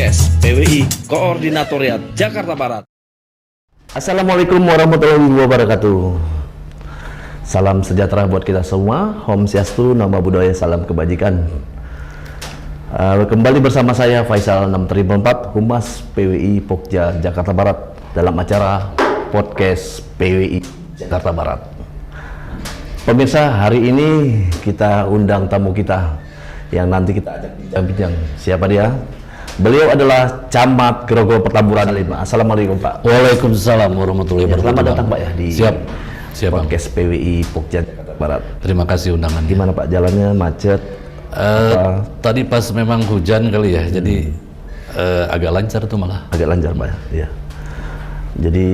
Podcast PWI Koordinatoriat Jakarta Barat. Assalamualaikum warahmatullahi wabarakatuh. Salam sejahtera buat kita semua. Om Swastiastu, Namo Buddhaya, salam kebajikan. Kembali bersama saya Faisal 6344, Humas PWI Pokja Jakarta Barat dalam acara Podcast PWI Jakarta Barat. Pemirsa, hari ini kita undang tamu kita yang nanti kita ajak bincang-bincang. Siapa dia? Beliau adalah Camat Grogol Petamburan 5. Assalamualaikum Pak. Waalaikumsalam warahmatullahi wabarakatuh. Selamat datang Pak ya di Siap Podcast PWI Pokja Jakarta Barat. Terima kasih undangannya. Gimana Pak jalannya, macet? Tadi pas memang hujan kali ya, jadi agak lancar tuh malah. Agak lancar Pak ya. Iya. Jadi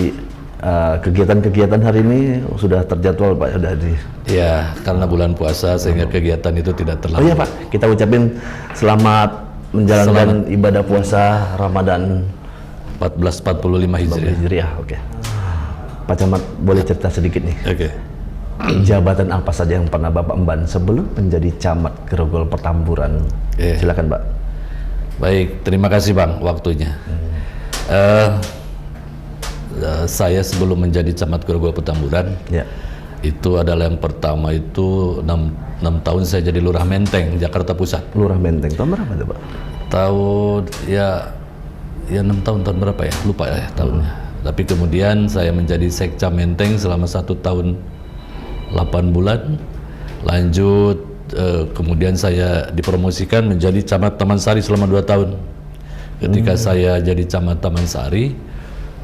kegiatan-kegiatan hari ini sudah terjadwal Pak, sudah di. Ya, karena bulan puasa sehingga kegiatan itu tidak terlalu. Oh iya Pak, kita ucapin selamat menjalankan ibadah puasa Ramadan 1445 Hijriah. Hijriah. Oke. Pak Camat, boleh cerita sedikit nih. Oke. Jabatan apa saja yang pernah Bapak emban sebelum menjadi Camat Grogol Petamburan? Silakan Pak. Baik, terima kasih Bang waktunya. Saya sebelum menjadi Camat Grogol Petamburan, itu adalah yang pertama itu 6 tahun saya jadi Lurah Menteng, Jakarta Pusat. Lurah Menteng, tahun berapa itu Pak? Tahun ya 6 tahun berapa ya, lupa ya tahunnya. Tapi kemudian saya menjadi Sekca Menteng selama 1 tahun 8 bulan. Lanjut kemudian saya dipromosikan menjadi Camat Taman Sari selama 2 tahun. Ketika saya jadi Camat Taman Sari,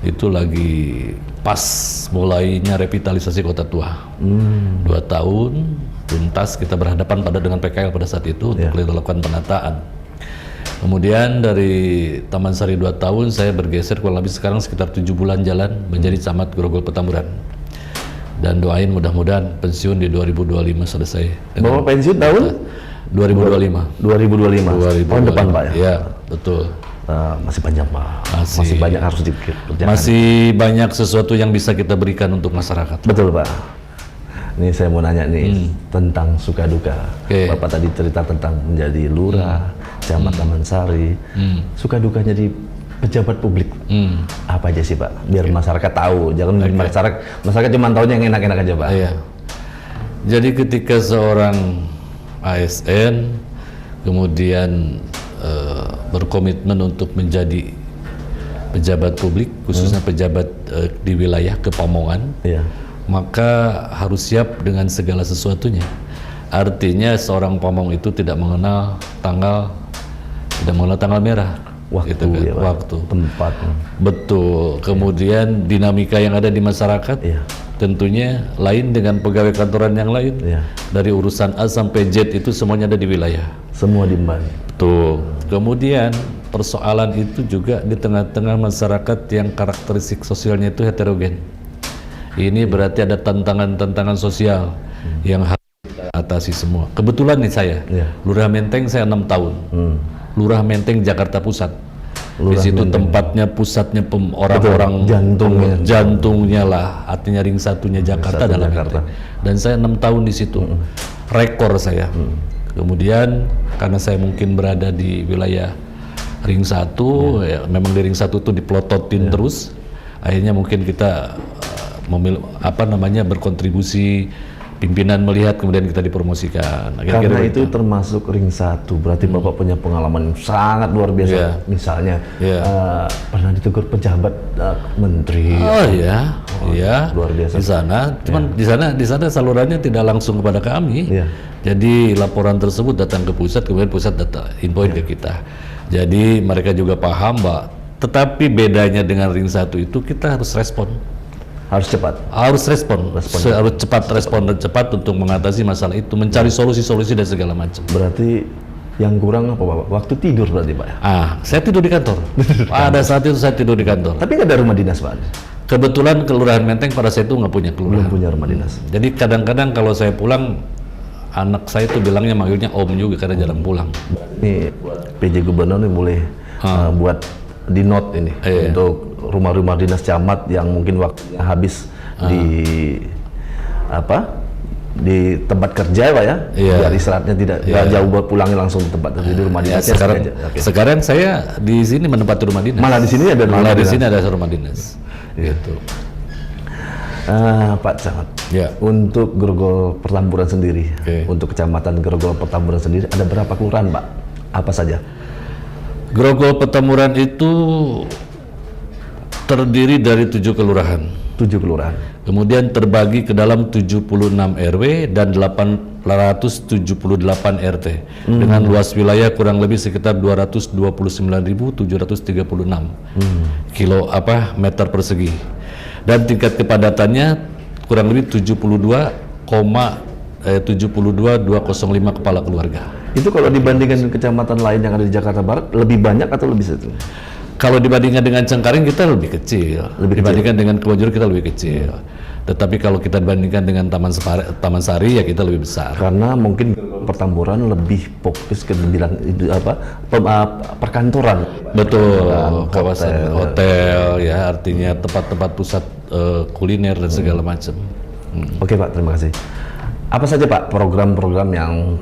itu lagi pas mulainya revitalisasi Kota Tua. 2 tahun tuntas, kita berhadapan dengan PKL pada saat itu untuk dilakukan penataan. Kemudian dari Taman Sari 2 tahun saya bergeser kurang lebih sekarang sekitar 7 bulan jalan menjadi Camat Grogol Petamburan. Dan doain mudah-mudahan pensiun di 2025 selesai. Bapak pensiun tahun? 2025. 2025. Tahun depan Pak ya? Iya, betul. Masih panjang Pak. Masih banyak harus dikerjakan. Masih banyak sesuatu yang bisa kita berikan untuk masyarakat. Betul Pak. Ini saya mau nanya nih tentang suka duka. Bapak tadi cerita tentang menjadi lurah, Camat Taman Sari. Suka dukanya di pejabat publik. Apa aja sih Pak? Biar masyarakat tahu. Jangan masyarakat cuma tahunya yang enak-enak aja Pak. Iya. Jadi ketika seorang ASN kemudian berkomitmen untuk menjadi pejabat publik, khususnya pejabat di wilayah Kepamongan, maka harus siap dengan segala sesuatunya. Artinya seorang pamong itu tidak mengenal tanggal merah, waktu, gitu kan? Waktu, tempat. Betul. Kemudian dinamika yang ada di masyarakat, tentunya lain dengan pegawai kantoran yang lain. Dari urusan A sampai Z itu semuanya ada di wilayah. Semua diemban. Tuh. Kemudian persoalan itu juga di tengah-tengah masyarakat yang karakteristik sosialnya itu heterogen. Ini berarti ada tantangan-tantangan sosial yang harus kita atasi semua. Kebetulan nih saya, Lurah Menteng saya 6 tahun. Lurah Menteng Jakarta Pusat. Di situ tempatnya, pusatnya orang-orang jantungnya lah, artinya ring satunya Jakarta dalam Jakarta. Dan saya 6 tahun di situ. Rekor saya. Kemudian karena saya mungkin berada di wilayah ring 1, memang di ring 1 itu diplototin terus. Akhirnya mungkin kita berkontribusi, pimpinan melihat, kemudian kita dipromosikan. Karena itu termasuk ring 1, berarti Bapak punya pengalaman sangat luar biasa. Misalnya pernah ditegur pejabat menteri. Luar biasa. Di sana, cuman di sana salurannya tidak langsung kepada kami. Jadi laporan tersebut datang ke pusat, kemudian pusat infoin ke kita. Jadi mereka juga paham, Mbak. Tetapi bedanya dengan ring 1 itu kita harus respon. Harus cepat. Harus harus cepat respon dan cepat untuk mengatasi masalah itu, mencari solusi-solusi dan segala macam. Berarti yang kurang apa Bapak? Waktu tidur berarti Pak? Saya tidur di kantor. Pada saat itu saya tidur di kantor. Tapi nggak ada rumah dinas Pak? Kebetulan Kelurahan Menteng pada saat itu nggak punya kelurahan. Belum punya rumah dinas. Jadi kadang-kadang kalau saya pulang, anak saya itu bilangnya manggilnya Om juga karena jarang pulang. Ini PJ Gubernur nih boleh buat di note ini untuk rumah-rumah dinas camat yang mungkin waktunya habis di di tempat kerja Pak ya, Iya. biar istirahatnya tidak jauh buat pulangnya langsung ke tempat di rumah Ya, dinas. sekarang saya di sini menempati rumah dinas. Malah di sini ada Malah di dinas. sini ada rumah dinas. Gitu. Pak Camat, Ya. untuk Grogol Pertamburan sendiri, Oke. untuk kecamatan Grogol Pertamburan sendiri ada berapa kelurahan Pak? Apa saja? Grogol Petamburan itu terdiri dari 7 kelurahan. 7 kelurahan. Kemudian terbagi ke dalam 76 RW dan 878 RT dengan luas wilayah kurang lebih sekitar 229.736 meter persegi dan tingkat kepadatannya kurang lebih 72,205 kepala keluarga. Itu kalau dibandingkan dengan kecamatan lain yang ada di Jakarta Barat lebih banyak atau lebih sedikit? Kalau dibandingkan dengan Cengkaring kita lebih kecil, dibandingkan dengan Kebonjeruk kita lebih kecil. Tetapi kalau kita bandingkan dengan Taman Sari ya kita lebih besar. Karena mungkin Pertamburan lebih fokus ke bilang itu perkantoran. Betul, kawasan hotel ya, artinya tempat-tempat pusat kuliner dan segala macam. Oke Pak, terima kasih. Apa saja Pak program-program yang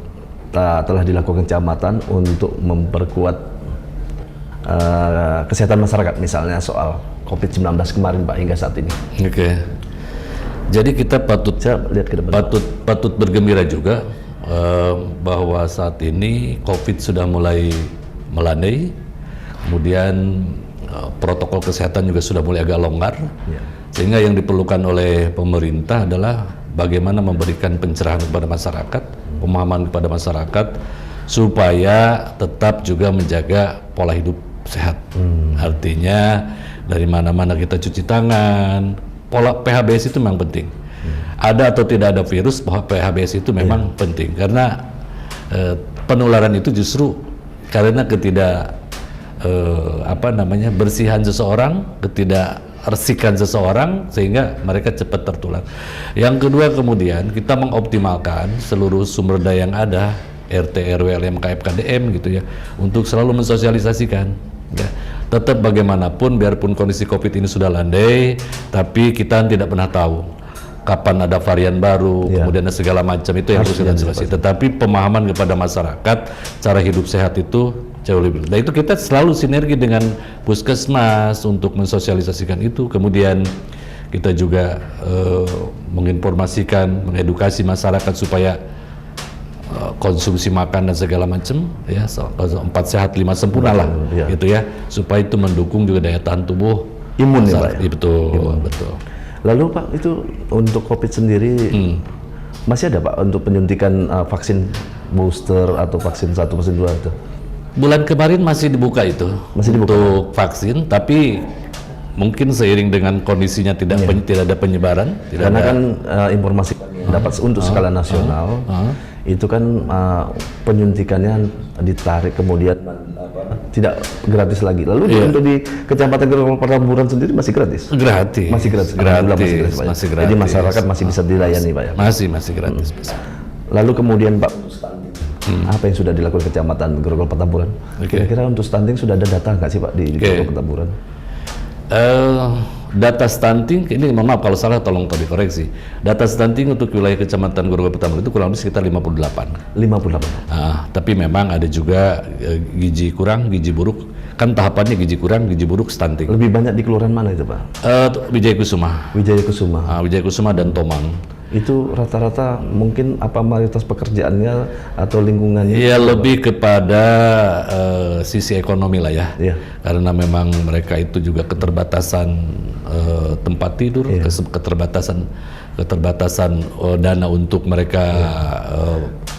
telah dilakukan kecamatan untuk memperkuat kesehatan masyarakat, misalnya soal COVID-19 kemarin Pak hingga saat ini? Oke. Jadi kita patut lihat ke depan. patut bergembira juga bahwa saat ini COVID sudah mulai melandai, kemudian protokol kesehatan juga sudah mulai agak longgar, sehingga yang diperlukan oleh pemerintah adalah bagaimana memberikan pencerahan kepada masyarakat, pemahaman kepada masyarakat, supaya tetap juga menjaga pola hidup sehat. Artinya dari mana-mana kita cuci tangan, pola PHBS itu memang penting. Ada atau tidak ada virus, bahwa PHBS itu memang penting karena penularan itu justru karena bersihan seseorang, ketidakresihkan seseorang sehingga mereka cepat tertular. Yang kedua, kemudian kita mengoptimalkan seluruh sumber daya yang ada, RT, RW, LMKF, KDM gitu ya, untuk selalu mensosialisasikan. Ya. Tetap bagaimanapun, biarpun kondisi COVID ini sudah landai, tapi kita tidak pernah tahu kapan ada varian baru, kemudian ada segala macam, itu yang harus kita jelaskan. Tetapi pemahaman kepada masyarakat cara hidup sehat itu jauh lebih. Nah itu kita selalu sinergi dengan Puskesmas untuk mensosialisasikan itu. Kemudian kita juga menginformasikan, mengedukasi masyarakat supaya konsumsi makan dan segala macam ya, 4 sehat 5 sempurna lah, gitu ya, supaya itu mendukung juga daya tahan tubuh imun ya Pak. Ya, betul. Lalu Pak, itu untuk COVID sendiri masih ada Pak untuk penyuntikan vaksin booster atau vaksin 1, vaksin 2 itu? Bulan kemarin masih dibuka itu, untuk vaksin, tapi mungkin seiring dengan kondisinya tidak ada penyebaran. Karena kan informasi yang dapat untuk skala nasional itu kan penyuntikannya ditarik, kemudian tidak gratis lagi. Lalu untuk di Kecamatan Grogol Pertamburan sendiri masih gratis? Gratis. Masih gratis. Masih gratis. Jadi masyarakat masih bisa dilayani Pak ya? Masih gratis. Lalu kemudian Pak, apa yang sudah dilakukan Kecamatan Grogol Pertamburan? Kira-kira untuk stunting sudah ada data nggak sih Pak di Grogol Pertamburan? Data stunting, ini mohon maaf kalau salah tolong dikoreksi. Data stunting untuk wilayah Kecamatan Grogol Pertamburan itu kurang lebih sekitar 58. Tapi memang ada juga gizi kurang, gizi buruk. Kan tahapannya gizi kurang, gizi buruk, stunting. Lebih banyak di kelurahan mana itu Pak? Wijaya Kusuma. Wijaya Kusuma dan Tomang. Itu rata-rata mungkin apa mayoritas pekerjaannya atau lingkungannya? Ya lebih kepada sisi ekonomi lah ya. Karena memang mereka itu juga keterbatasan tempat tidur, keterbatasan dana untuk mereka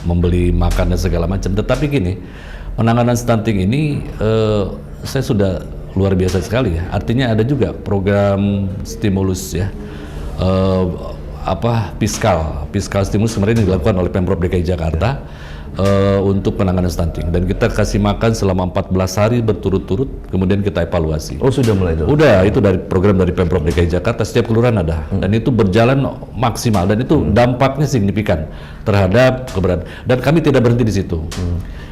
membeli makan dan segala macam. Tetapi gini, penanganan stunting ini saya sudah luar biasa sekali ya. Artinya ada juga program stimulus ya. Fiskal stimulus kemarin yang dilakukan oleh Pemprov DKI Jakarta untuk penanganan stunting, dan kita kasih makan selama 14 hari berturut-turut, kemudian kita evaluasi. Oh sudah mulai itu? Udah, itu dari program dari Pemprov DKI Jakarta, setiap kelurahan ada, dan itu berjalan maksimal, dan itu dampaknya signifikan terhadap keberadaan, dan kami tidak berhenti di situ.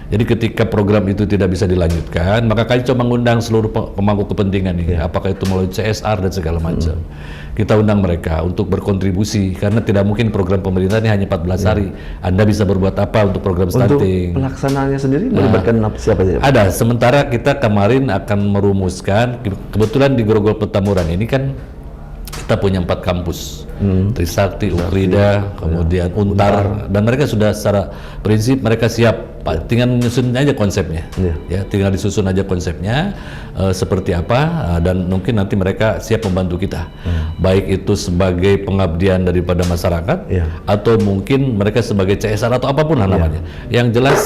Jadi ketika program itu tidak bisa dilanjutkan, maka kami coba mengundang seluruh pemangku kepentingan ini, apakah itu melalui CSR dan segala macam. Kita undang mereka untuk berkontribusi, karena tidak mungkin program pemerintah ini hanya 14 hari. Anda bisa berbuat apa untuk program stunting? Untuk pelaksanaannya sendiri melibatkan siapa saja? Ada. Sementara kita kemarin akan merumuskan, kebetulan di Grogol Petamburan ini kan kita punya 4 kampus, Trisakti, Ukrida, kemudian Untar, dan mereka sudah secara prinsip mereka siap, Pak. Tinggal menyusun aja konsepnya, ya, tinggal disusun aja konsepnya seperti apa, dan mungkin nanti mereka siap membantu kita, baik itu sebagai pengabdian daripada masyarakat, atau mungkin mereka sebagai CSR atau apapun lah namanya. Yang jelas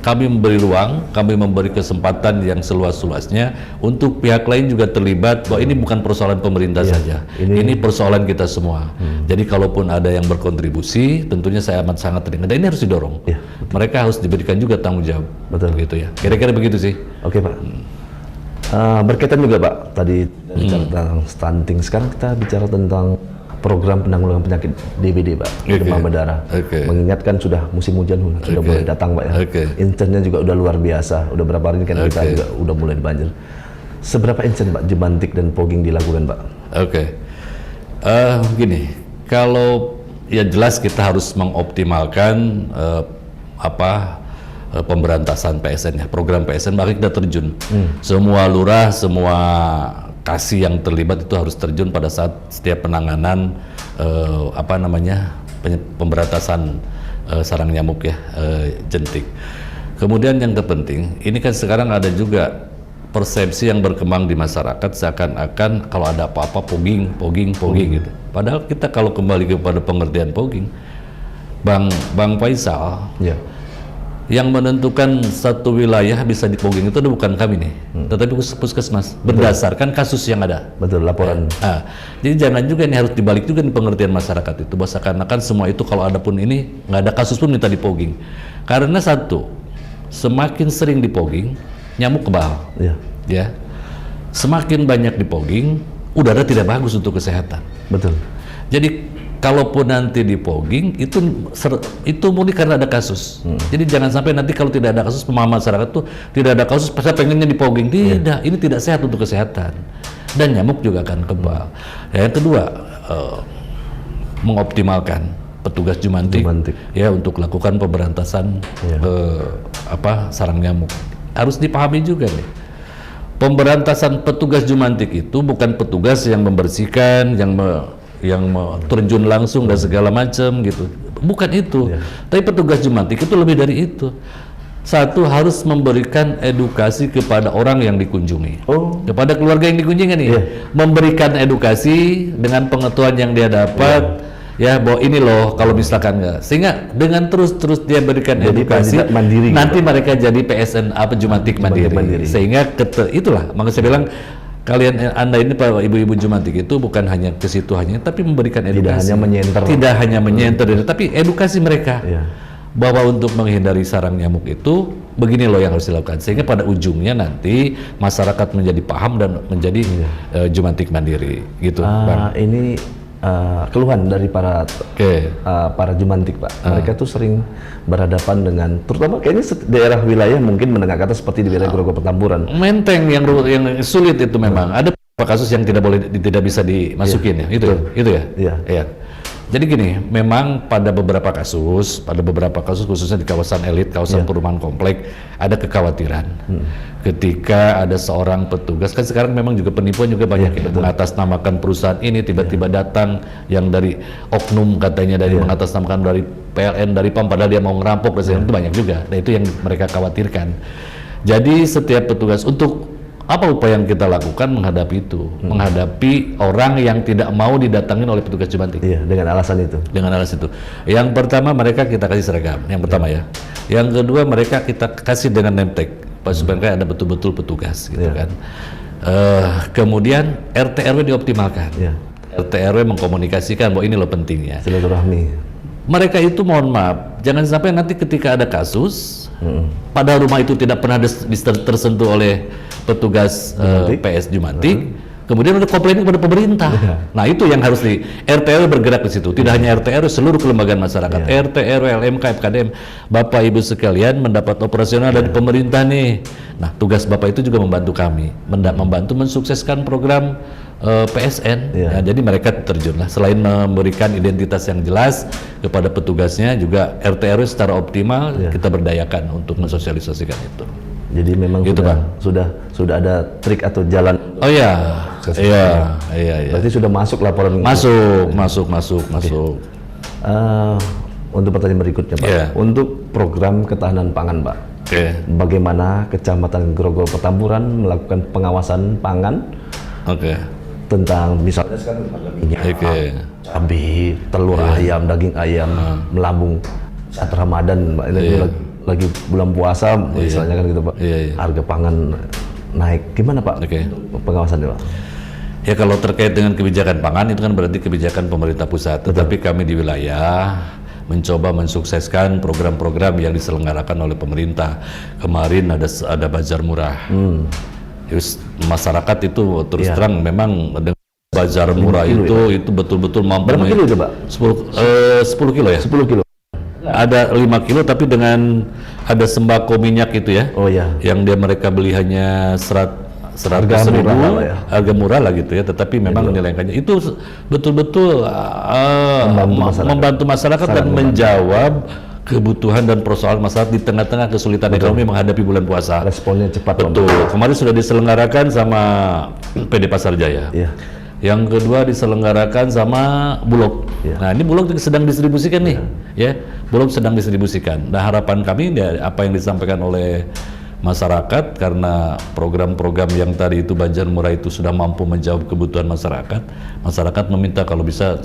kami memberi ruang, kami memberi kesempatan yang seluas-luasnya untuk pihak lain juga terlibat, bahwa ini bukan persoalan pemerintah saja, ini persoalan kita semua. Jadi kalaupun ada yang berkontribusi, tentunya saya amat sangat terima. Dan ini harus didorong. Mereka harus diberikan juga tanggung jawab. Betul. Gitu ya. Kira-kira begitu sih. Oke, Pak. Berkaitan juga, Pak, tadi bicara tentang stunting. Sekarang kita bicara tentang program penanggulangan penyakit DBD, Pak, demam berdarah. Mengingatkan sudah musim hujan sudah mulai datang, Pak, ya. Insennya juga udah luar biasa. Udah berapa hari ini kan kita juga udah mulai banjir. Seberapa insen, Pak, Jumantik dan Pogging dilakukan, Pak? Gini, kalau ya jelas kita harus mengoptimalkan pemberantasan PSN, ya, program PSN, maka kita terjun. Semua lurah, semua kasih yang terlibat itu harus terjun pada saat setiap penanganan pemberantasan sarang nyamuk, ya, jentik. Kemudian yang terpenting, ini kan sekarang ada juga persepsi yang berkembang di masyarakat seakan-akan kalau ada apa-apa pogging gitu. Padahal kita kalau kembali kepada pengertian pogging, Bang Faisal, yang menentukan satu wilayah bisa dipogging itu bukan kami nih, tetapi puskesmas berdasarkan kasus yang ada. Betul, laporan. Jadi jangan juga ini harus dibalik juga nih pengertian masyarakat itu, bahwa seakan-akan semua itu kalau ada pun ini nggak ada kasus pun minta dipogging. Karena satu, semakin sering dipogging, nyamuk kebal. Ya, semakin banyak dipogging, udara tidak bagus untuk kesehatan. Betul. Jadi kalaupun nanti dipogging itu murni karena ada kasus. Jadi jangan sampai nanti kalau tidak ada kasus, pemahaman masyarakat tuh tidak ada kasus, saya pengennya dipogging. Tidak, ini tidak sehat untuk kesehatan. Dan nyamuk juga akan kebal. Yang kedua, mengoptimalkan petugas Jumantik. Ya, untuk lakukan pemberantasan sarang nyamuk. Harus dipahami juga nih, pemberantasan petugas Jumantik itu bukan petugas yang membersihkan, yang terjun langsung dan segala macam gitu, bukan itu. Tapi petugas Jumantik itu lebih dari itu. Satu, harus memberikan edukasi kepada orang yang dikunjungi, kepada keluarga yang dikunjungi nih, memberikan edukasi dengan pengetahuan yang dia dapat, ya, bahwa ini loh kalau misalkan nggak, sehingga dengan terus dia berikan edukasi, mandiri, nanti gitu, mereka jadi PSN Jumantik mandiri. Sehingga itulah makanya saya bilang, kalian, Anda ini Pak ibu-ibu Jumantik itu bukan hanya ke situ hanya, tapi memberikan edukasi. Tidak hanya menyenter, tapi edukasi mereka bahwa untuk menghindari sarang nyamuk itu begini loh yang harus dilakukan, sehingga pada ujungnya nanti masyarakat menjadi paham dan menjadi Jumantik mandiri gitu, Bang. Ini keluhan dari para Jumantik, Pak. Mereka tuh sering berhadapan dengan, terutama kayaknya daerah wilayah mungkin menengah ke atas seperti di wilayah Grogol Petamburan. Menteng yang sulit itu memang. Ada beberapa kasus yang tidak bisa dimasukin, ya. Itu ya. Jadi gini, memang pada beberapa kasus khususnya di kawasan elit, kawasan perumahan komplek, ada kekhawatiran. Ketika ada seorang petugas, kan sekarang memang juga penipuan juga banyak, mengatasnamakan perusahaan ini, tiba-tiba datang yang dari oknum katanya, dari mengatasnamakan dari PLN, dari PAM, padahal dia mau ngerampok, dan itu banyak juga. Nah, itu yang mereka khawatirkan. Jadi setiap petugas, untuk apa upaya yang kita lakukan menghadapi itu, menghadapi orang yang tidak mau didatangin oleh petugas Jumantik. Dengan alasan itu. Yang pertama, mereka kita kasih seragam. Yang pertama ya. Yang kedua, mereka kita kasih dengan name tag, supaya ada betul-betul petugas, gitu kan. Kemudian RT RW dioptimalkan. RT RW mengkomunikasikan bahwa ini loh pentingnya. Silaturahmi. Mereka itu mohon maaf, jangan sampai nanti ketika ada kasus, pada rumah itu tidak pernah tersentuh oleh petugas PS Jumantik, kemudian udah komplain kepada pemerintah. Nah itu yang harus di RT RW bergerak di situ. Tidak hanya RT RW, seluruh kelembagaan masyarakat, RT RW, LMK, FKDM, Bapak Ibu sekalian mendapat operasional dari pemerintah nih. Nah tugas Bapak itu juga membantu kami, membantu mensukseskan program PSN. Ya, jadi mereka terjunlah. Selain memberikan identitas yang jelas kepada petugasnya, juga RT RW secara optimal kita berdayakan untuk mensosialisasikan itu. Jadi memang gitu, sudah ada trik atau jalan. Oh iya, iya. Berarti sudah masuk laporan. Masuk. Untuk pertanyaan berikutnya, Pak. Untuk program ketahanan pangan, Pak. Bagaimana Kecamatan Grogol Petamburan melakukan pengawasan pangan? Tentang misalnya sekarang harga minyak, cabai, telur ayam, daging ayam melambung saat Ramadan, Pak. Ini lagi bulan puasa, misalnya kan gitu, Pak. Harga pangan naik, gimana Pak untuk pengawasannya, Pak? Ya kalau terkait dengan kebijakan pangan itu kan berarti kebijakan pemerintah pusat. Tetapi kami di wilayah mencoba mensukseskan program-program yang diselenggarakan oleh pemerintah. Kemarin ada bazar murah. Masyarakat itu terus terang memang dengan bazar murah itu betul-betul mampu. Berapa kilo itu, Pak? 10 kilo ya? 10 kilo. Ada 5 kilo tapi dengan ada sembako minyak itu ya. Oh ya. Yang mereka beli hanya 100.000, harga murah lah gitu ya. Tetapi memang nilainya itu betul-betul membantu masyarakat dan menjawab kebutuhan dan persoalan masyarakat di tengah-tengah kesulitan ekonomi menghadapi bulan puasa. Responnya cepat. Betul. Kemarin sudah diselenggarakan sama PD Pasar Jaya. Yang kedua diselenggarakan sama Bulog. Nah ini Bulog sedang distribusikan nih, ya. Bulog sedang distribusikan. Nah harapan kami apa yang disampaikan oleh masyarakat, karena program-program yang tadi itu Banjar Murah itu sudah mampu menjawab kebutuhan masyarakat. Masyarakat meminta kalau bisa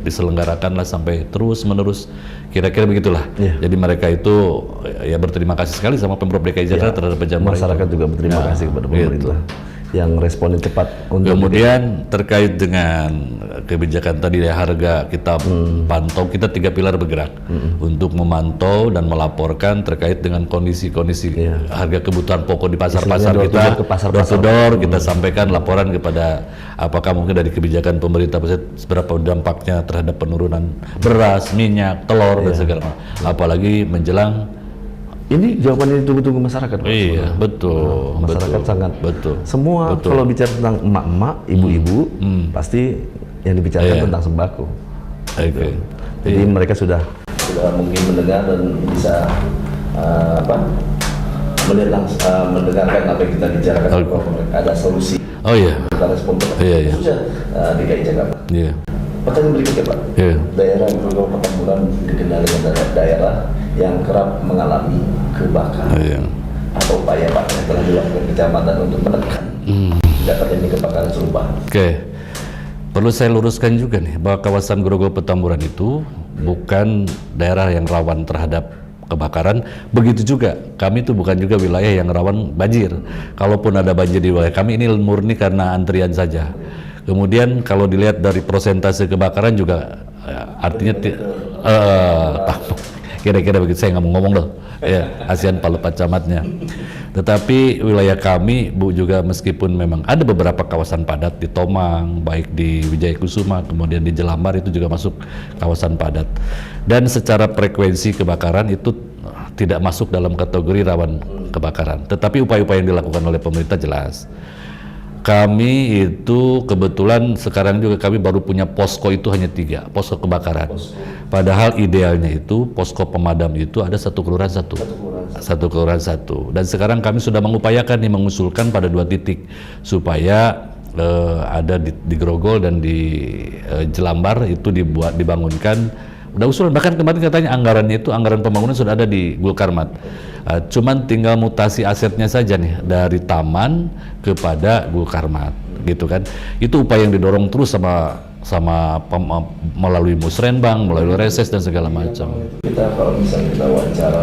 diselenggarakanlah sampai terus menerus, kira-kira begitulah. Jadi mereka itu ya berterima kasih sekali sama Pemprov DKI Jakarta terhadap Banjar Murah. Masyarakat juga berterima kasih kepada pemerintah yang responnya cepat. Kemudian terkait dengan kebijakan tadi ya, harga kita pantau, kita 3 pilar bergerak untuk memantau dan melaporkan terkait dengan kondisi-kondisi harga kebutuhan pokok di pasar-pasar kita, door kita sampaikan laporan kepada apakah mungkin dari kebijakan pemerintah pusat seberapa dampaknya terhadap penurunan beras, minyak, telur dan segala macam. Apalagi menjelang ini jawaban yang ditunggu-tunggu masyarakat. Iya, betul. Masyarakat sangat betul. Semua kalau bicara tentang emak-emak, ibu-ibu, pasti yang dibicarakan tentang sembako. Jadi mereka sudah mungkin mendengar dan bisa mendengarkan apa yang kita bicarakan. Ada solusi. Kita respon khususnya DKI Jakarta. Pertanyaan berikutnya, Pak. Daerah Grogol Petamburan dikenal dengan daerah yang kerap mengalami kebakaran. Apa upaya Pak yang telah dilakukan kecamatan untuk menekan terjadi kebakaran serupa? Perlu saya luruskan juga nih bahwa kawasan Grogol Petamburan itu bukan daerah yang rawan terhadap kebakaran. Begitu juga kami itu bukan juga wilayah yang rawan banjir. Kalaupun ada banjir di wilayah kami, ini murni karena antrian saja. Kemudian kalau dilihat dari persentase kebakaran juga artinya kira-kira begitu, saya nggak mau ngomong loh ya, ASEAN Palupat Camatnya. Tetapi wilayah kami Bu juga meskipun memang ada beberapa kawasan padat di Tomang, baik di Wijaya Kusuma, kemudian di Jelambar itu juga masuk kawasan padat. Dan secara frekuensi kebakaran itu tidak masuk dalam kategori rawan kebakaran. Tetapi upaya-upaya yang dilakukan oleh pemerintah jelas. Kami itu kebetulan sekarang juga kami baru punya posko itu hanya 3, posko kebakaran. Padahal idealnya itu posko pemadam itu ada satu kelurahan satu. Dan sekarang kami sudah mengupayakan nih, mengusulkan pada 2 titik supaya ada di Grogol dan di Jelambar itu dibangunkan. Udah usulan, bahkan kemarin katanya anggarannya itu, anggaran pembangunan sudah ada di Gulkarmat. Cuman tinggal mutasi asetnya saja nih dari taman kepada Gulkarmat, gitu kan. Itu upaya yang didorong terus melalui Musrenbang, melalui reses dan segala macam. Kita kalau misalnya kita wawancara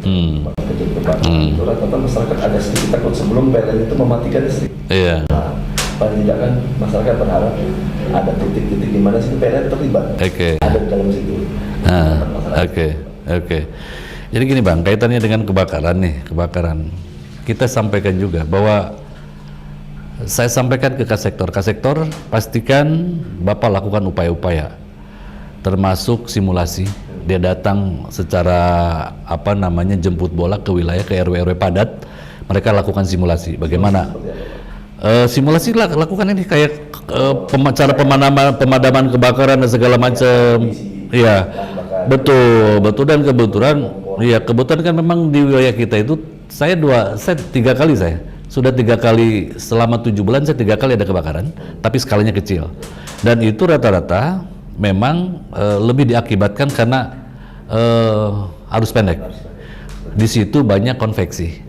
dengan rata-rata masyarakat ada sedikit takut sebelum PLN itu mematikan listrik. Paling tidak kan masyarakat berharap ada titik-titik di mana sih PLN terlibat. Ada di dalam situ. Jadi gini Bang, kaitannya dengan kebakaran. Kita sampaikan juga bahwa Saya sampaikan ke Kasektor, pastikan Bapak lakukan upaya-upaya, termasuk simulasi. Dia datang secara jemput bola ke wilayah, ke RW-RW padat, mereka lakukan simulasi. Bagaimana? Simulasi lakukan ini kayak cara pemadaman kebakaran dan segala macam. Iya, betul dan kebetulan kan memang di wilayah kita itu saya 3 kali sudah 3 kali selama 7 bulan saya 3 kali ada kebakaran, tapi skalanya kecil. Dan itu rata-rata memang lebih diakibatkan karena arus pendek. Di situ banyak konveksi.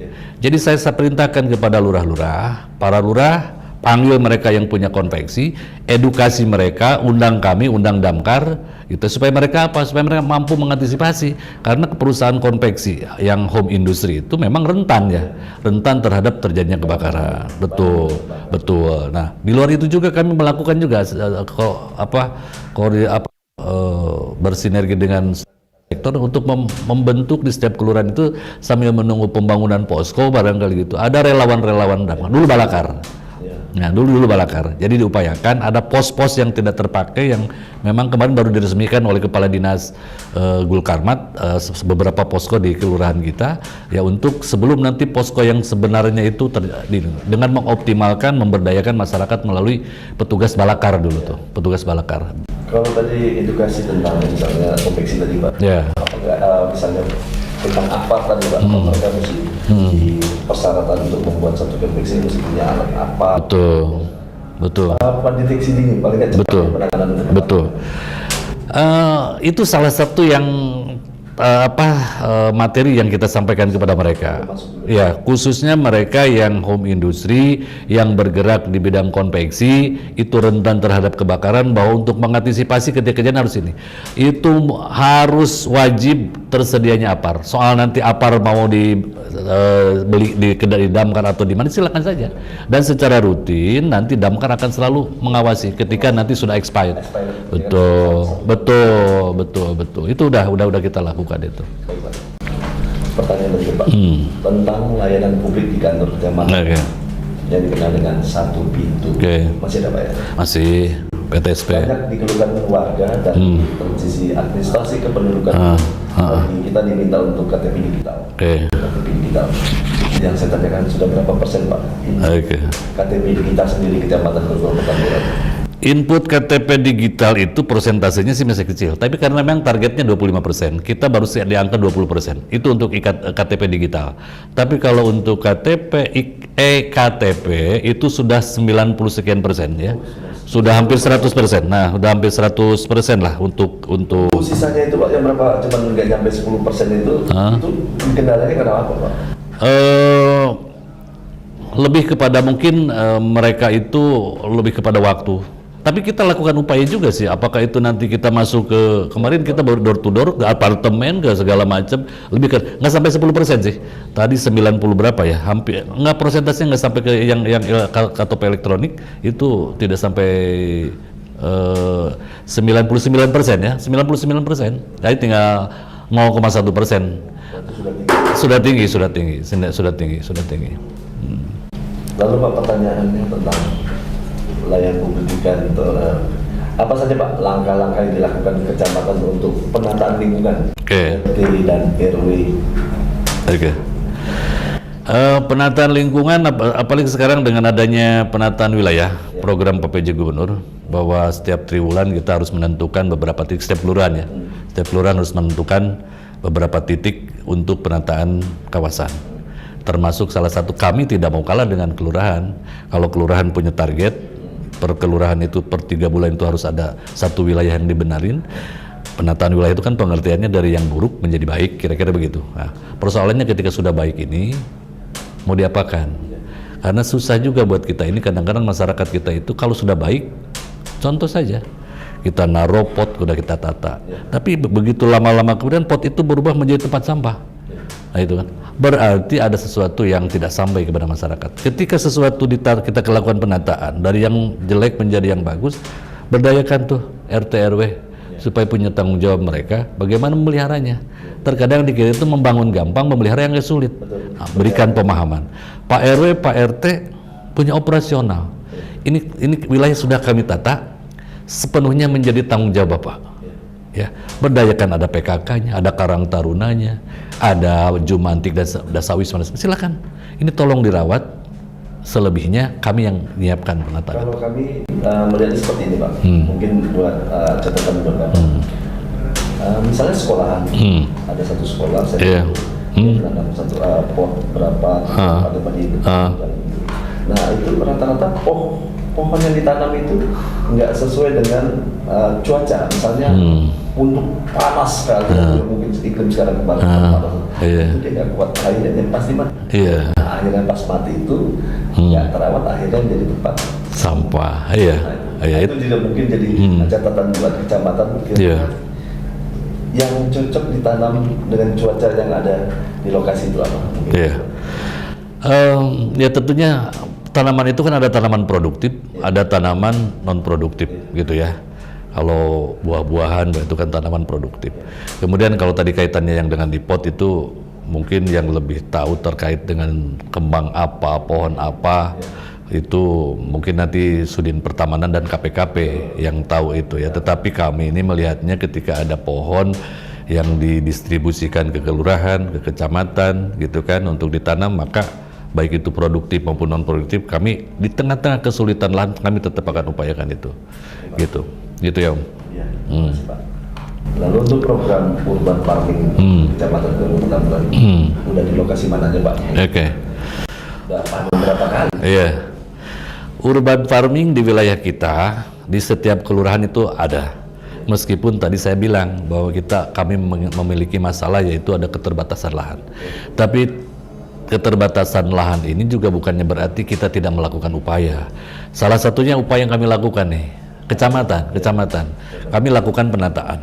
Jadi saya perintahkan kepada lurah-lurah, para lurah panggil mereka yang punya konveksi, edukasi mereka, undang kami, undang Damkar, gitu, supaya mereka mampu mengantisipasi, karena perusahaan konveksi yang home industry itu memang rentan terhadap terjadinya kebakaran. Betul. Nah, di luar itu juga kami melakukan juga bersinergi dengan sektor untuk membentuk di setiap kelurahan itu sambil menunggu pembangunan posko barangkali gitu. Ada relawan-relawan Damkar. Dulu Balakar. Nah, dulu Balakar. Jadi diupayakan ada pos-pos yang tidak terpakai yang memang kemarin baru diresmikan oleh Kepala Dinas Gulkarmat, beberapa posko di kelurahan kita ya, untuk sebelum nanti posko yang sebenarnya itu dengan mengoptimalkan, memberdayakan masyarakat melalui petugas Balakar dulu tuh, petugas Balakar. Kalau tadi edukasi tentang misalnya konveksi tadi Pak, apakah misalnya tentang apa tadi Pak, mereka mesti di persyaratan untuk membuat satu konveksi mesti punya alat apa? Betul. Pendeteksi dini paling nggak cepat penanganan. Betul. Itu salah satu yang materi yang kita sampaikan kepada mereka. Ya, khususnya mereka yang home industry yang bergerak di bidang konveksi itu rentan terhadap kebakaran, bahwa untuk mengantisipasi kejadian harus ini. Itu harus wajib tersedianya APAR. Soal nanti APAR mau beli di Damkar atau di mana silakan saja. Dan secara rutin nanti Damkar akan selalu mengawasi ketika nanti sudah expired. Betul. Itu udah kita lakukan itu. Pertanyaan dari Pak tentang layanan publik di kantor kecamatan yang dikenal dengan satu pintu, masih ada Pak ya? Masih. PTSP. Banyak dikeluhkan warga dan sisi administrasi kependudukan. Kita diminta untuk KTP digital. KTP digital. Yang saya tanyakan sudah berapa persen Pak? KTP digital sendiri kecamatan Petamburan. Input KTP digital itu persentasenya sih masih kecil, tapi karena memang targetnya 25%, kita baru di angka 20%. Itu untuk KTP digital. Tapi kalau untuk KTP eKTP itu sudah 90 sekian persen ya. Sudah hampir 100%. Nah, udah hampir 100% lah untuk sisanya itu Pak yang berapa, cuma nggak nyampe 10% itu kendalanya karena apa Pak? Lebih kepada mungkin mereka itu lebih kepada waktu. Tapi kita lakukan upaya juga sih, apakah itu nanti kita masuk ke, kemarin kita baru door to door ke apartemen, ke segala macam, lebih ke, nggak sampai 10% sih, tadi 90 berapa ya, hampir, nggak persentasenya nggak sampai ke yang KTP elektronik, itu tidak sampai 99% ya, 99%, jadi tinggal 0,1%. Sudah tinggi. Lalu Pak, pertanyaannya tentang layanan publik di kantor, apa saja Pak langkah-langkah yang dilakukan kecamatan untuk penataan lingkungan RT dan RW? Penataan lingkungan, apalagi sekarang dengan adanya penataan wilayah, program PPJ Gubernur, bahwa setiap triwulan kita harus menentukan beberapa titik, setiap kelurahan ya, setiap kelurahan harus menentukan beberapa titik untuk penataan kawasan. Termasuk salah satu, kami tidak mau kalah dengan kelurahan. Kalau kelurahan punya target per kelurahan itu per 3 bulan itu harus ada satu wilayah yang dibenarin. Penataan wilayah itu kan pengertiannya dari yang buruk menjadi baik, kira-kira begitu. Nah, persoalannya ketika sudah baik ini mau diapakan? Karena susah juga buat kita ini, kadang-kadang masyarakat kita itu kalau sudah baik, contoh saja kita naruh pot udah kita tata, tapi begitu lama-lama kemudian pot itu berubah menjadi tempat sampah. Nah itu kan berarti ada sesuatu yang tidak sampai kepada masyarakat. Ketika sesuatu kita lakukan penataan dari yang jelek menjadi yang bagus, berdayakan tuh RT RW supaya punya tanggung jawab mereka bagaimana memeliharanya. Terkadang dikira itu membangun gampang, memelihara yang sulit. Nah, berikan pemahaman. Pak RW, Pak RT punya operasional. Ini wilayah sudah kami tata sepenuhnya menjadi tanggung jawab Bapak. Ya, berdayakan ada PKK-nya, ada Karang Tarunanya, ada Jumantik dan Dasawisma. Silakan. Ini tolong dirawat. Selebihnya kami yang menyiapkan penataan. Kalau kami melihat seperti ini Pak, mungkin buat catatan buat Bapak. Misalnya sekolahan, ada satu sekolah saya menanam satu pot berapa ada itu. Nah itu rata-rata pohon yang ditanam itu nggak sesuai dengan cuaca, misalnya untuk panas sekali, mungkin iklim sekarang kemarin panas, itu dia nggak kuat, akhirnya pasti mati. Nah, akhirnya pas mati itu nggak terawat, akhirnya jadi tempat sampah. Nah, itu juga mungkin jadi catatan buat kecamatan yang cocok ditanam dengan cuaca yang ada di lokasi itu apa? Ya tentunya tanaman itu kan ada tanaman produktif, ada tanaman non produktif gitu ya. Kalau buah-buahan itu kan tanaman produktif. Kemudian kalau tadi kaitannya yang dengan di pot itu mungkin yang lebih tahu terkait dengan kembang apa, pohon apa, itu mungkin nanti Sudin Pertamanan dan KPKP yang tahu itu ya. Tetapi kami ini melihatnya ketika ada pohon yang didistribusikan ke kelurahan, ke kecamatan gitu kan untuk ditanam, maka baik itu produktif maupun non produktif, kami di tengah-tengah kesulitan lahan kami tetap akan upayakan itu. Gitu ya Om. Ya, Pak. Lalu untuk program urban farming kecamatan Kelurahan udah di lokasi mana aja Pak? Oke. Udah panen berapa kali? Iya. Urban farming di wilayah kita di setiap kelurahan itu ada. Meskipun tadi saya bilang bahwa kami memiliki masalah yaitu ada keterbatasan lahan. Tapi keterbatasan lahan ini juga bukannya berarti kita tidak melakukan upaya. Salah satunya upaya yang kami lakukan nih, kecamatan. Kami lakukan penataan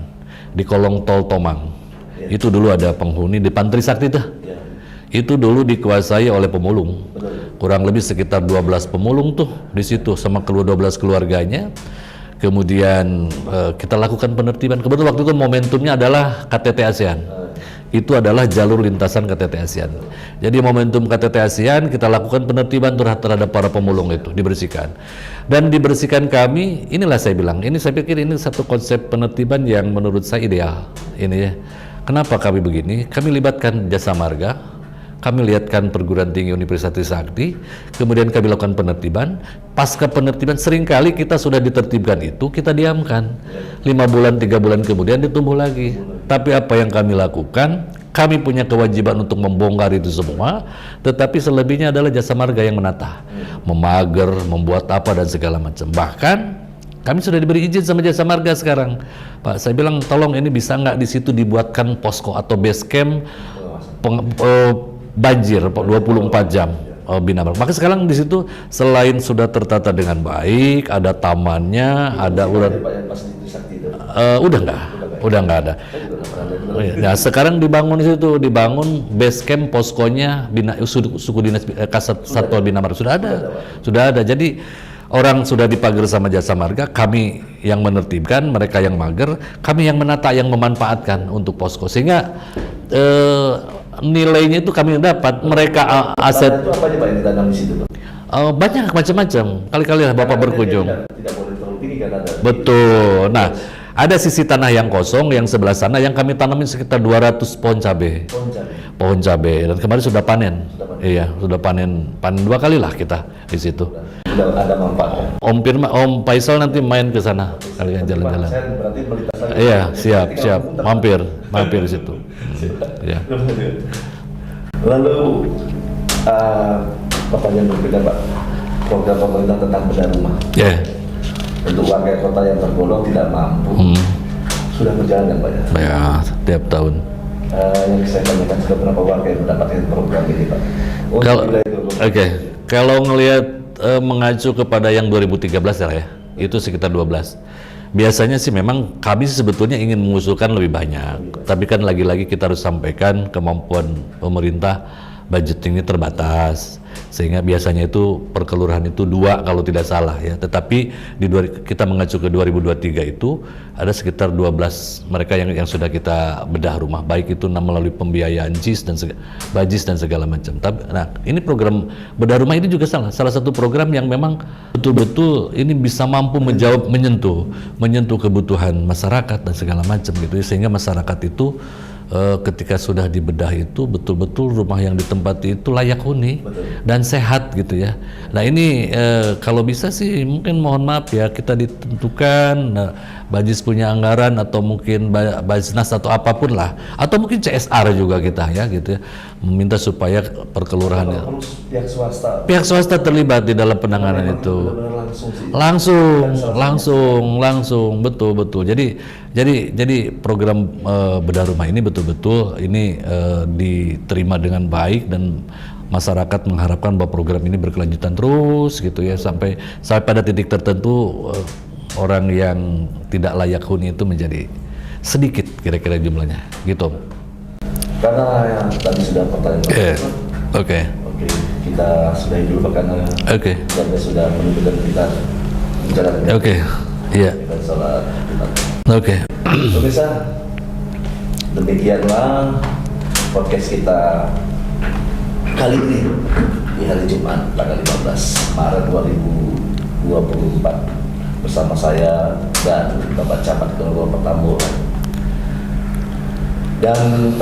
di kolong tol Tomang. Itu dulu ada penghuni di Pantri Sakti tuh. Itu dulu dikuasai oleh pemulung. Kurang lebih sekitar 12 pemulung tuh di situ sama 12 keluarganya. Kemudian kita lakukan penertiban. Kebetulan waktu itu momentumnya adalah KTT ASEAN. Itu adalah jalur lintasan KTT ASEAN. Jadi momentum KTT ASEAN kita lakukan penertiban terhadap para pemulung itu, dibersihkan. Dan dibersihkan kami, inilah saya bilang, ini saya pikir ini satu konsep penertiban yang menurut saya ideal. Ini ya. Kenapa kami begini? Kami libatkan Jasa Marga, kami lihatkan perguruan tinggi Universitas Trisakti, kemudian kami lakukan penertiban. Pasca penertiban seringkali kita sudah ditertibkan itu, kita diamkan 5 bulan, 3 bulan kemudian ditumbuh lagi. Tapi apa yang kami lakukan, kami punya kewajiban untuk membongkar itu semua, tetapi selebihnya adalah Jasa Marga yang menata, memager, membuat apa dan segala macam. Bahkan kami sudah diberi izin sama Jasa Marga sekarang, Pak. Saya bilang tolong ini bisa nggak di situ dibuatkan posko atau base camp banjir 24 jam Bina Marga. Maka sekarang di situ selain sudah tertata dengan baik, ada tamannya, ada udah nggak ada. Ya sekarang dibangun di situ, dibangun base camp poskonya suku dinas Kasat Satpol Bina Marga sudah ada. Jadi orang sudah dipagar sama Jasa Marga, kami yang menertibkan, mereka yang mager, kami yang menata, yang memanfaatkan untuk posko, sehingga nilainya itu kami dapat. Mereka aset itu apa aja Pak yang ditanam di situ? Banyak macam-macam. Kali-kali lah Bapak berkunjung. Tidak boleh terlalu tinggi kan ada. Betul. Nah, ada sisi tanah yang kosong yang sebelah sana yang kami tanamin sekitar 200 pohon cabai. Pohon cabai. Dan kemarin sudah panen. Iya, sudah panen 2 kali lah kita di situ. Sudah ada manfaatnya. Om Faisal nanti main ke sana kalian jalan-jalan. Iya, siap. Mampir di situ. Ya. Lalu pertanyaan berbeda Pak, program pemerintah tentang bedah rumah untuk warga kota yang tergolong tidak mampu sudah berjalan kan Pak ya? Ya, tiap tahun. Yang saya tanyakan sudah berapa warga yang mendapatkan program ini Pak? Kalau ngelihat mengacu kepada yang 2013 ya, itu sekitar 12. Biasanya sih memang kami sebetulnya ingin mengusulkan lebih banyak, tapi kan lagi-lagi kita harus sampaikan kemampuan pemerintah budgetingnya terbatas, sehingga biasanya itu per kelurahan itu 2 kalau tidak salah ya. Tetapi kita mengacu ke 2023 itu ada sekitar 12 mereka yang sudah kita bedah rumah, baik itu melalui pembiayaan BAJIS dan segala macam. Nah, ini program bedah rumah ini juga salah satu program yang memang betul-betul ini bisa mampu menyentuh kebutuhan masyarakat dan segala macam gitu, sehingga masyarakat itu ketika sudah dibedah itu betul-betul rumah yang ditempati itu layak huni dan sehat gitu ya. Nah ini kalau bisa sih mungkin mohon maaf ya, kita ditentukan BAJIS punya anggaran atau mungkin Bajnas atau apapun lah, atau mungkin CSR juga kita ya gitu ya, meminta supaya perkelurahannya pihak swasta terlibat di dalam penanganan itu langsung betul. Jadi program bedah rumah ini betul-betul ini diterima dengan baik, dan masyarakat mengharapkan bahwa program ini berkelanjutan terus gitu ya, sampai pada titik tertentu orang yang tidak layak huni itu menjadi sedikit kira-kira jumlahnya gitu. Karena yang tadi sudah pertanyaan. Oke. Kita sudahi dulu karena kita sudah menunjukkan kita menjalankan. Iya. Kita salat. Pemirsa, demikianlah podcast kita kali ini di hari Jumat tanggal 15 Maret 2024 bersama saya dan Bapak Camat Kelurahan Petamburan. Dan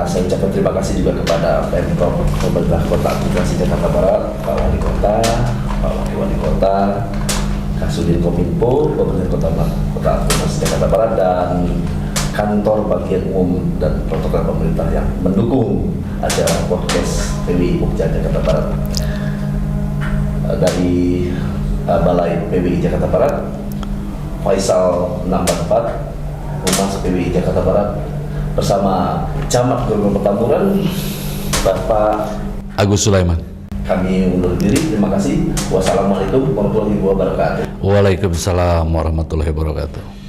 saya ucapkan terima kasih juga kepada Pemprov Pemerintah Kota Administrasi Jakarta Barat, Pak Wali Kota, Pak Wakil Wali Kota, Kasudin Kominfo, Pemerintah Kota Administrasi Jakarta Barat, dan Kantor Bagian Umum dan Protokol Pemerintah yang mendukung acara podcast PWI Pokja Jakarta Barat. Dari Balai PWI Jakarta Barat, Faisal 644, Humas PWI Jakarta Barat, bersama Camat Kelurahan Petamburan, Bapak Agus Sulaiman. Kami undur diri. Terima kasih. Wassalamualaikum warahmatullahi wabarakatuh. Waalaikumsalam warahmatullahi wabarakatuh.